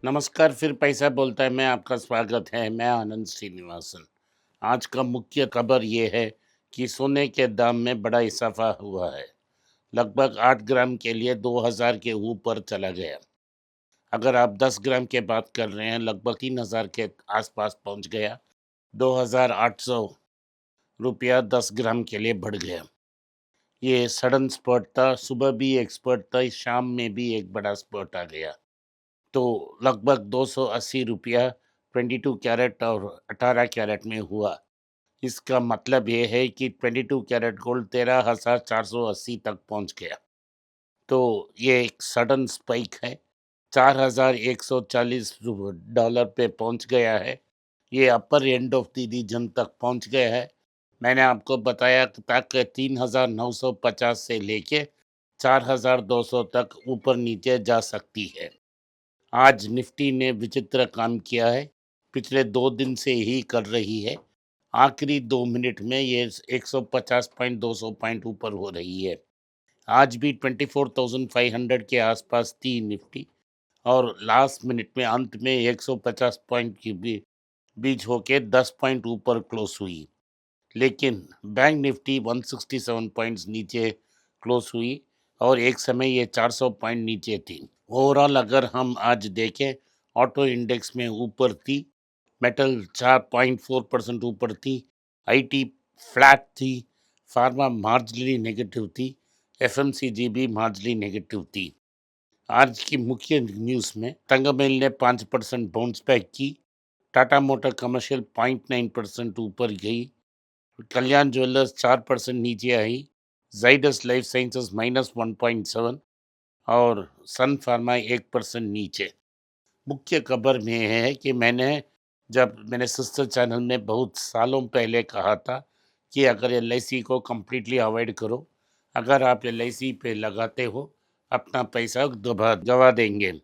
नमस्कार, फिर पैसा बोलता है में आपका स्वागत है। मैं आनंद श्रीनिवासन। आज का मुख्य खबर ये है कि सोने के दाम में बड़ा इजाफा हुआ है। लगभग 8 ग्राम के लिए 2000 के ऊपर चला गया। अगर आप 10 ग्राम की बात कर रहे हैं, लगभग 3000 के आसपास पहुंच गया। 2800 रुपया 10 ग्राम के लिए बढ़ गया। ये सडन स्पॉट था। सुबह भी एक स्पॉट था, शाम में भी एक बड़ा स्पॉट आ गया। तो लगभग 280 रुपया 22 कैरेट और 18 कैरेट में हुआ। इसका मतलब ये है कि 22 कैरेट गोल्ड 13,480 तक पहुंच गया। तो ये एक सडन स्पाइक है। 4,140 डॉलर पे पहुंच गया है। ये अपर एंड ऑफ द रीजन तक पहुंच गया है। मैंने आपको बताया कि तक 3,950 से लेके 4,200 तक ऊपर नीचे जा सकती है। आज निफ्टी ने विचित्र काम किया है। पिछले 2 दिन से ही कर रही है। आखिरी 2 मिनट में ये 150 पॉइंट 200 पॉइंट ऊपर हो रही है। आज भी 24,500 के आसपास थी निफ्टी और लास्ट मिनट में अंत में 150 पॉइंट की बीच होके 10 पॉइंट ऊपर क्लोज हुई। लेकिन बैंक निफ्टी 167 पॉइंट्स नीचे क्लोज हुई और एक समय ये 400 पॉइंट नीचे थी। ओवरऑल अगर हम आज देखें, ऑटो इंडेक्स में ऊपर थी, मेटल 4.4% ऊपर थी, आईटी फ्लैट थी, फार्मा मार्जिनली नेगेटिव थी, एफएमसीजी भी मार्जिनली नेगेटिव थी। आज की मुख्य न्यूज़ में तंगमेल ने 5% बाउंस बैक की, टाटा मोटर कमर्शियल 0.9% ऊपर गई, कल्याण ज्वेलर्स 4% नीचे आई, जाइडस लाइफ साइंसेस -1.7 और सन फार्मा 1% नीचे। मुख्य खबर में है कि जब मैंने सिस्टर चैनल में बहुत सालों पहले कहा था कि अगर एलआईसी को कम्प्लीटली अवॉइड करो। अगर आप एलआईसी पे लगाते हो, अपना पैसा गवा गवा देंगे।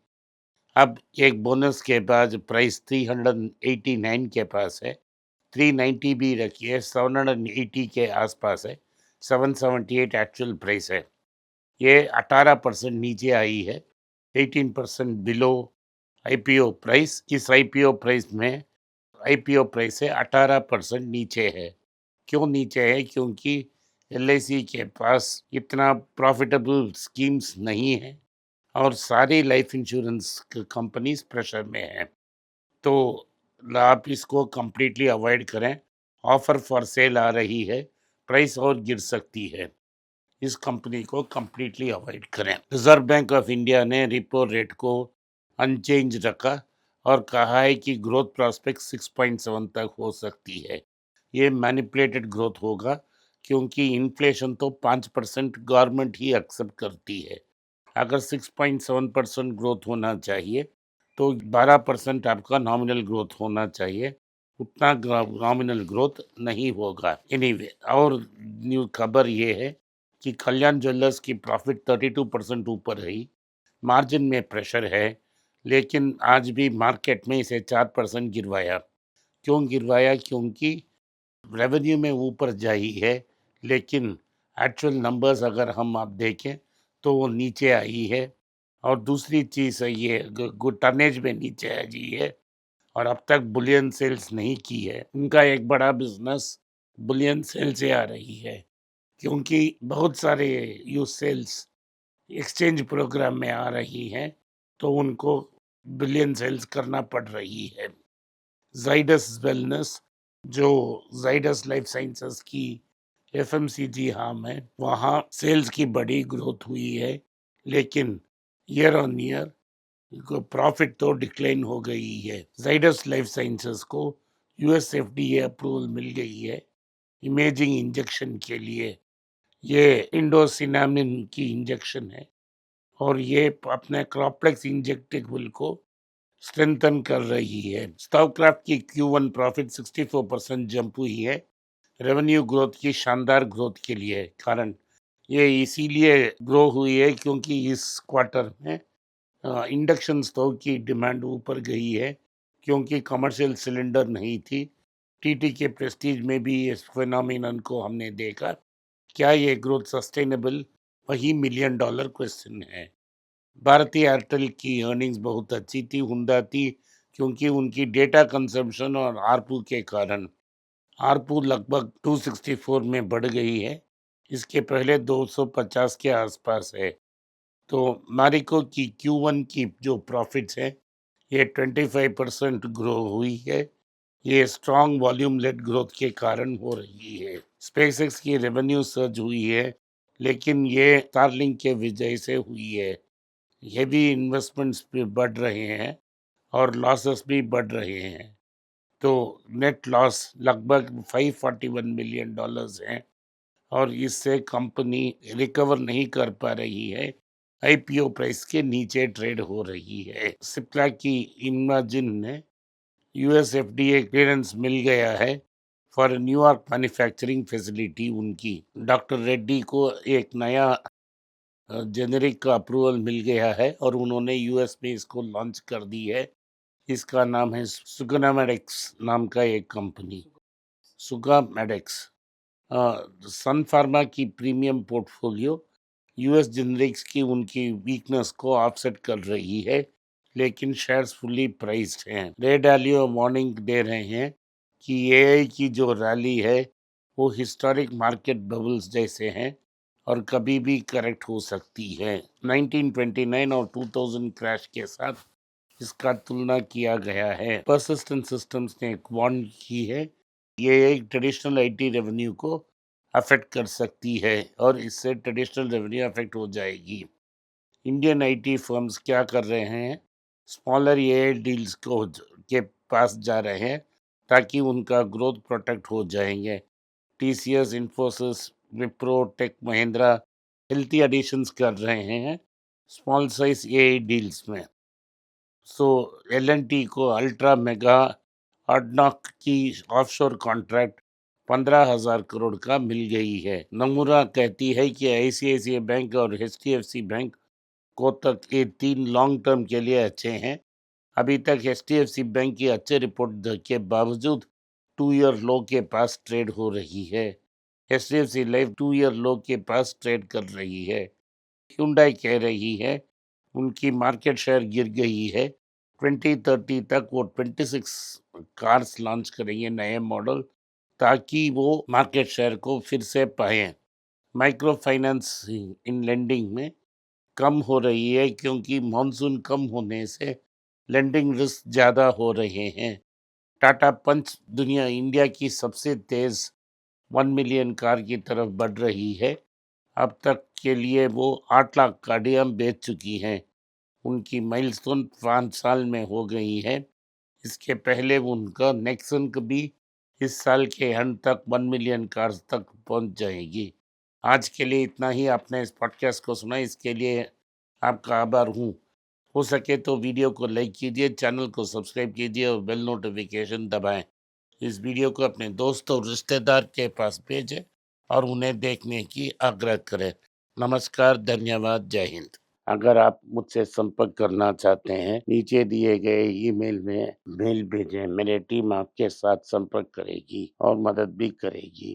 अब एक बोनस के बाद प्राइस 389 के पास है। 390 भी रखिए, 780 के आसपास है। 778 एक्चुअल प्राइस है। ये 18% नीचे आई है, 18% बिलो आईपीओ प्राइस। इस आईपीओ प्राइस से 18% नीचे है। क्यों नीचे है? क्योंकि एलआईसी के पास इतना प्रॉफिटेबल स्कीम्स नहीं है और सारी लाइफ इंश्योरेंस कंपनीज प्रेशर में हैं। तो आप इसको कंप्लीटली अवॉइड करें। ऑफर फॉर सेल आ रही है, प्राइस और गिर सकती है। इस कंपनी को कंप्लीटली अवॉइड करें। रिजर्व बैंक ऑफ इंडिया ने रिपो रेट को अनचेंज रखा और कहा है कि ग्रोथ प्रॉस्पेक्ट 6.7 तक हो सकती है। ये मैनिपुलेटेड ग्रोथ होगा क्योंकि इन्फ्लेशन तो 5% गवर्नमेंट ही एक्सेप्ट करती है। अगर 6.7% ग्रोथ होना चाहिए तो 12% आपका नॉमिनल ग्रोथ होना चाहिए। उतना नॉमिनल ग्रोथ नहीं होगा। एनीवे, और न्यू खबर ये है कि कल्याण ज्वेलर्स की प्रॉफिट 32% ऊपर रही। मार्जिन में प्रेशर है, लेकिन आज भी मार्केट में इसे 4% गिरवाया। क्यों गिरवाया? क्योंकि रेवेन्यू में ऊपर जाई है, लेकिन एक्चुअल नंबर्स अगर हम आप देखें तो वो नीचे आई है। और दूसरी चीज़ है, ये गुड टनेज में नीचे आई है और अब तक बुलियन सेल्स नहीं की है। उनका एक बड़ा बिजनेस बुलियन सेल से आ रही है, क्योंकि बहुत सारे यूज सेल्स एक्सचेंज प्रोग्राम में आ रही हैं, तो उनको बिलियन सेल्स करना पड़ रही है। जाइडस वेलनेस, जो जाइडस लाइफ साइंसेस की एफएमसीजी हार्म है, वहाँ सेल्स की बड़ी ग्रोथ हुई है, लेकिन ईयर ऑन ईयर प्रॉफिट तो डिक्लाइन हो गई है। जाइडस लाइफ साइंसेस को यूएस एफडीए अप्रूवल मिल गई है इमेजिंग इंजेक्शन के लिए। ये इंडोसिनामिन की इंजेक्शन है और ये अपने क्रॉप्लेक्स इंजेक्टेबल को स्ट्रेंथन कर रही है। स्टारक्राफ्ट की Q1 प्रॉफिट 64% जंप हुई है। रेवेन्यू ग्रोथ की शानदार ग्रोथ के लिए कारण ये इसीलिए ग्रो हुई है क्योंकि इस क्वार्टर में इंडक्शन स्टोव की डिमांड ऊपर गई है, क्योंकि कमर्शियल सिलेंडर नहीं थी। टीटी के प्रेस्टीज में भी इस फिनोमिनन को हमने देखा। क्या ये ग्रोथ सस्टेनेबल? वही $1 मिलियन क्वेश्चन है। भारती एयरटेल की अर्निंग्स बहुत अच्छी थी, उम्दा थी, क्योंकि उनकी डेटा कंजम्पशन और आरपू के कारण आरपू लगभग 264 में बढ़ गई है। इसके पहले 250 के आसपास है। तो मारिको की Q1 की जो प्रॉफिट्स है, ये 25% ग्रो हुई है। ये स्ट्रॉन्ग वॉल्यूम लेड ग्रोथ के कारण हो रही है। स्पेसएक्स की रेवेन्यू सर्ज हुई है, लेकिन ये स्टारलिंक के वजह से हुई है। हेवी इन्वेस्टमेंट्स भी बढ़ रहे हैं और लॉसेस भी बढ़ रहे हैं। तो नेट लॉस लगभग $541 मिलियन है और इससे कंपनी रिकवर नहीं कर पा रही है। आईपीओ प्राइस के नीचे ट्रेड हो रही है। सिप्ला की इमेजिन ने यूएस एफडीए क्लियरेंस मिल गया है फॉर न्यूयॉर्क मैन्युफैक्चरिंग फैसिलिटी उनकी। डॉक्टर रेड्डी को एक नया जेनेरिक का अप्रूवल मिल गया है और उन्होंने यूएस में इसको लॉन्च कर दी है। इसका नाम है सुगनामेडिक्स नाम का एक कंपनी, सुगामेडिक्स। सन फार्मा की प्रीमियम पोर्टफोलियो यूएस जेनरिक्स की उनकी वीकनेस को ऑफसेट कर रही है, लेकिन शेयर्स फुल्ली प्राइस्ड हैं। रे डालियो वार्निंग दे रहे हैं कि एआई की जो रैली है वो हिस्टोरिक मार्केट बबल्स जैसे हैं और कभी भी करेक्ट हो सकती है। 1929 और 2000 क्रैश के साथ इसका तुलना किया गया है। परसिस्टेंट सिस्टम्स ने एक वार्न की है, ये एक ट्रेडिशनल आईटी रेवेन्यू को अफेक्ट कर सकती है और इससे ट्रेडिशनल रेवेन्यू अफेक्ट हो जाएगी। इंडियन आईटी फर्म्स क्या कर रहे हैं, स्मॉलर एआई डील्स के पास जा रहे हैं ताकि उनका ग्रोथ प्रोटेक्ट हो जाएंगे। TCS, Infosys, Wipro, Tech Mahindra healthy additions कर रहे हैं स्मॉल साइज एआई डील्स में। सो एल&टी को अल्ट्रा मेगा अडनॉक की ऑफशोर कॉन्ट्रैक्ट 15,000 करोड़ का मिल गई है। नमूरा कहती है कि आईसीआईसीआई बैंक और एचडीएफसी बैंक को तक ये 3 लॉन्ग टर्म के लिए अच्छे हैं। अभी तक एचडीएफसी बैंक की अच्छे रिपोर्ट के बावजूद 2 ईयर लो के पास ट्रेड हो रही है। एचडीएफसी लाइफ 2 ईयर लो के पास ट्रेड कर रही है। hyundai कह रही है उनकी मार्केट शेयर गिर गई है। 2030 तक वो 26 कार्स लॉन्च करेंगे, नए मॉडल, ताकि वो मार्केट शेयर को फिर से पाएं। माइक्रो फाइनेंस इन लेंडिंग में कम हो रही है क्योंकि मॉनसून कम होने से लेंडिंग रिस्क ज़्यादा हो रहे हैं। टाटा पंच दुनिया इंडिया की सबसे तेज़ 1 मिलियन कार की तरफ बढ़ रही है। अब तक के लिए वो 8 लाख गाड़ियाँ बेच चुकी हैं। उनकी माइलस्टोन 5 साल में हो गई है। इसके पहले उनका नेक्सन भी इस साल के अंत तक 1 मिलियन कार्स तक पहुंच जाएगी। आज के लिए इतना ही। आपने इस पॉडकास्ट को सुना, इसके लिए आपका आभार हूँ। हो सके तो वीडियो को लाइक कीजिए, चैनल को सब्सक्राइब कीजिए और बेल नोटिफिकेशन दबाएं। इस वीडियो को अपने दोस्त और रिश्तेदार के पास भेजें और उन्हें देखने की आग्रह करें। नमस्कार, धन्यवाद, जय हिंद। अगर आप मुझसे संपर्क करना चाहते हैं, नीचे दिए गए ईमेल में मेल भेजें। मेरी टीम आपके साथ संपर्क करेगी और मदद भी करेगी।